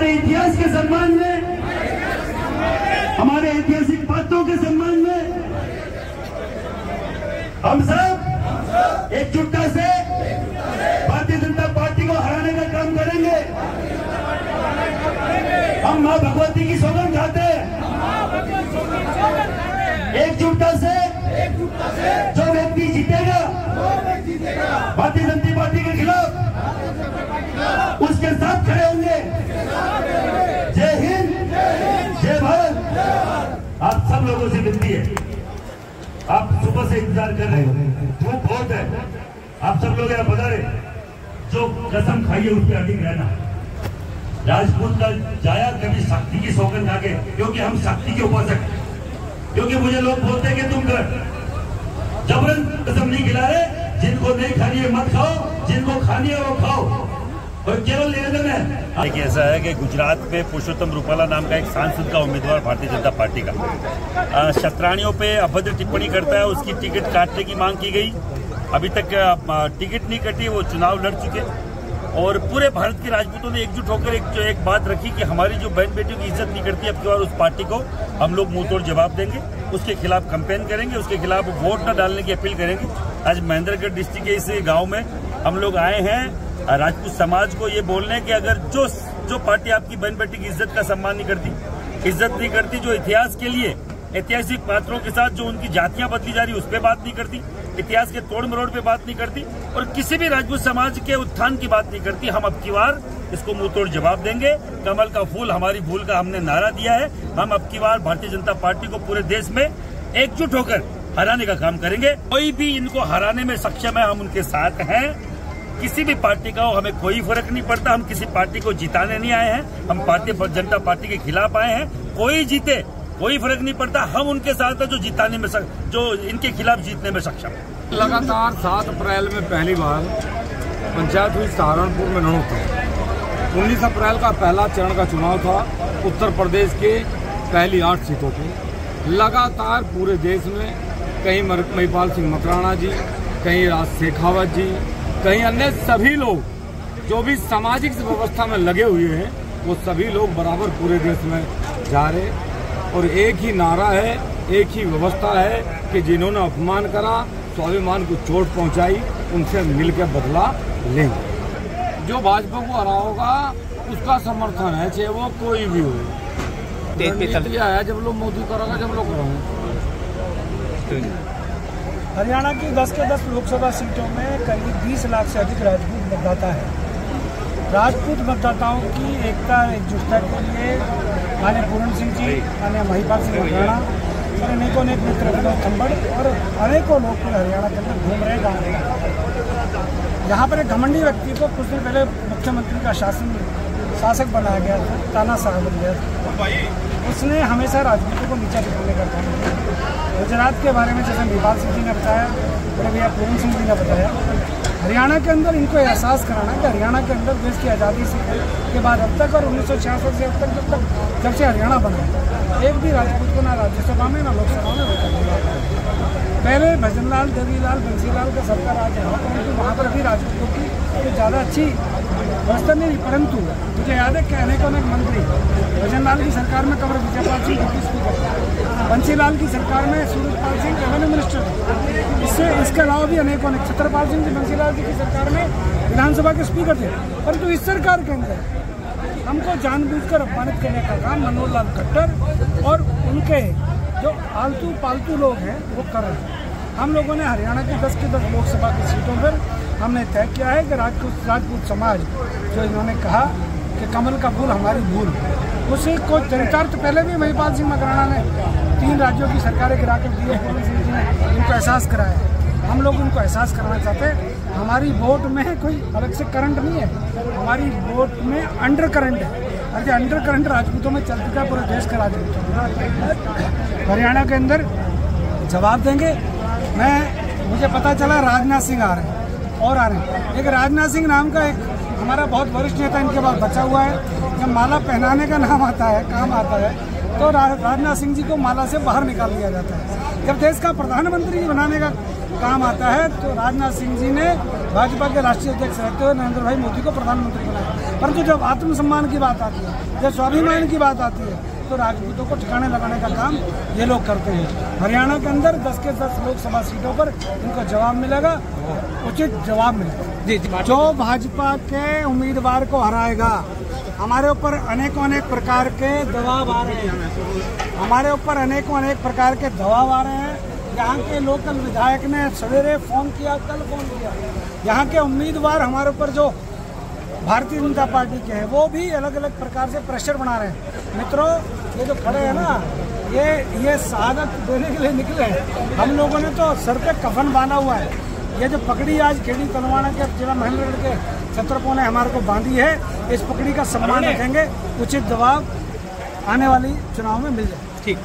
हमारे इतिहास के सम्मान में, हमारे ऐतिहासिक बातों के सम्मान में हम सब एकजुटता से भारतीय जनता पार्टी को हराने का काम करेंगे। हम मां भगवती की सौगंध खाते हैं, एकजुटता से जो व्यक्ति जीतेगा भारतीय जनता पार्टी के खिलाफ, उसके साथ खड़े होंगे। जय हिंद, जय भारत। आप सब लोगों से विनती है, आप सुबह से इंतजार कर रहे हो, धूप बहुत है, आप सब लोग यहाँ पधारे, जो कसम खाइए उस पर अडिग रहना। राजपूत का जाया कभी शक्ति की सौगंध आगे, क्योंकि हम शक्ति के उपासक, क्योंकि मुझे लोग बोलते हैं कि तुम जबरन कसम नहीं खिला रहे, जिनको नहीं खानी है मत खाओ, जिनको खानी है वो खाओ, और केवल निवेदन है। देखिए, ऐसा है कि गुजरात में पुरुषोत्तम रूपाला नाम का एक सांसद का उम्मीदवार भारतीय जनता पार्टी का शतरानियों पे अभद्र टिप्पणी करता है, उसकी टिकट काटने की मांग की गई, अभी तक टिकट नहीं कटी, वो चुनाव लड़ चुके। और पूरे भारत के राजपूतों ने एकजुट होकर एक बात रखी कि हमारी जो बहन बेटियों की इज्जत नहीं करती, अब की बार उस पार्टी को हम लोग मुंह तोड़ जवाब देंगे, उसके खिलाफ कैंपेन करेंगे, उसके खिलाफ वोट न डालने की अपील करेंगे। आज महेंद्रगढ़ डिस्ट्रिक्ट के इस गाँव में हम लोग आए हैं राजपूत समाज को ये बोलने कि अगर जो पार्टी आपकी बहन बेटी की इज्जत का सम्मान नहीं करती, इज्जत नहीं करती, जो इतिहास के लिए ऐतिहासिक पात्रों के साथ जो उनकी जातियां बदली जा रही उस पर बात नहीं करती, इतिहास के तोड़ मरोड़ पे बात नहीं करती, और किसी भी राजपूत समाज के उत्थान की बात नहीं करती, हम अब की बार इसको मुंह तोड़ जवाब देंगे। कमल का फूल हमारी भूल का हमने नारा दिया है, हम अब की बार भारतीय जनता पार्टी को पूरे देश में एकजुट होकर हराने का काम करेंगे। कोई भी इनको हराने में सक्षम है, हम उनके साथ हैं। किसी भी पार्टी का हो, हमें कोई फर्क नहीं पड़ता, हम किसी पार्टी को जिताने नहीं आए हैं, हम भारतीय जनता पार्टी के खिलाफ आए हैं। कोई जीते कोई फर्क नहीं पड़ता, हम उनके साथ हैं जो जिताने में जो इनके खिलाफ जीतने में सक्षम है। लगातार 7 अप्रैल में पहली बार पंचायत हुई सहारनपुर में ननौत। 19 अप्रैल का पहला चरण का चुनाव था उत्तर प्रदेश के पहली 8 सीटों पे। लगातार पूरे देश में कहीं महिपाल सिंह मकराना जी, कहीं राज शेखावत जी, कहीं अन्य सभी लोग जो भी सामाजिक व्यवस्था में लगे हुए हैं, वो सभी लोग बराबर पूरे देश में जा रहे, और एक ही नारा है, एक ही व्यवस्था है कि जिन्होंने अपमान करा, स्वाभिमान को चोट पहुंचाई, उनसे मिलकर बदला लेंगे। जो भाजपा को हरा होगा उसका समर्थन है, चाहे वो कोई भी हो। है जब लोग मोदी करेगा, जब लोग करेंगे। हरियाणा की 10 के 10 लोकसभा सीटों में करीब 20 लाख से अधिक राजपूत मतदाता है। राजपूत मतदाताओं की एकता एकजुटता के लिए माननीय पूरण सिंह जी, माननीय महिपाल सिंह मकराना और अनेकों मित्र विनोद खम्बड़ और अनेकों लोग पूरे हरियाणा के अंदर घूम रहे गाँव। यहाँ पर एक घमंडी व्यक्ति को कुछ दिन पहले मुख्यमंत्री का शासक बनाया गया था, ताना साहब बन गया था। उसने हमेशा राजपूतों को नीचा दिखाने का काम किया। गुजरात के बारे में जैसे महिपाल सिंह जी ने बताया, बड़े भैया पूरण सिंह जी ने बताया, हरियाणा के अंदर इनको एहसास कराना कि हरियाणा के अंदर देश की आज़ादी के बाद अब तक और 1966 से अब तक जब से हरियाणा बना, एक भी राजपूत को ना राज्यसभा में ना लोकसभा में वोट दिया। पहले भजनलाल, देवीलाल, बंसीलाल का सरकार आज है, परंतु वहाँ पर भी राजपूतों की तो ज़्यादा अच्छी व्यवस्था नहीं। परंतु मुझे याद है कि अनेकों मंत्री, भजनलाल की सरकार में कंवर विजयपाल सिंह डिप्टी स्पीकर, बंसीलाल की सरकार में सूरजपाल सिंह रेवेन्यू मिनिस्टर, इसके अलावा भी अनेकों ने, छत्रपाल सिंह जी बंसीलाल जी की सरकार में विधानसभा के स्पीकर थे। परंतु इस सरकार के अंदर हमको जानबूझकर अपमानित करने का काम मनोहर लाल खट्टर और उनके जो आलतू पालतू लोग हैं वो कर रहे हैं। हम लोगों ने हरियाणा की 10 की 10 लोकसभा की सीटों पर हमने तय किया है कि राजपूत समाज जो इन्होंने कहा कि कमल का फूल हमारी भूल, उसे को चरितार्थ पहले भी महिपाल सिंह मकराना ने 3 राज्यों की सरकारें गिरा कर दी है, पूरण सिंह जी ने उनको एहसास कराया। हम लोग उनको एहसास कराना चाहते हैं। हमारी वोट में कोई अलग से करंट नहीं है, हमारी वोट में अंडर करंट है, और जो अंडर करंट राजपूतों में चल चुका है पूरे देश का राजपूत हरियाणा के अंदर जवाब देंगे। मुझे पता चला राजनाथ सिंह आ रहे हैं और आ रहे हैं। एक राजनाथ सिंह नाम का एक हमारा बहुत वरिष्ठ नेता इनके पास बचा हुआ है। जब माला पहनाने का नाम आता है, काम आता है, तो राजनाथ सिंह जी को माला से बाहर निकाल दिया जाता है। जब देश का प्रधानमंत्री बनाने का काम आता है तो राजनाथ सिंह जी ने भाजपा के राष्ट्रीय अध्यक्ष रहते हुए नरेंद्र भाई मोदी को प्रधानमंत्री बनाया। परंतु जब आत्मसम्मान की बात आती है, जब स्वाभिमान की बात आती है, तो राजपूतों को ठिकाने लगाने का काम ये लोग करते हैं। हरियाणा के अंदर 10 के 10 लोकसभा सीटों पर इनको जवाब मिलेगा, उचित जवाब मिलेगा। जो भाजपा के उम्मीदवार को हराएगा, हमारे ऊपर अनेक प्रकार के दबाव आ रहे हैं, हमारे ऊपर अनेक प्रकार के दबाव आ रहे हैं। यहाँ के लोकल विधायक ने सवेरे फोन किया, कल फोन किया। यहाँ के उम्मीदवार हमारे ऊपर जो भारतीय जनता पार्टी के हैं वो भी अलग अलग प्रकार से प्रेशर बना रहे हैं। मित्रों, ये जो खड़े हैं ना, ये शहादत देने के लिए निकले हैं। हम लोगों ने तो सर पे कफन बांधा हुआ है। ये जो पगड़ी आज खेड़ी तलवाड़ा के जिला महेंद्रगढ़ के छत्रपों ने हमारे को बांधी है, इस पगड़ी का सम्मान रखेंगे, उचित जवाब आने वाली चुनाव में मिल जाए। ठीक।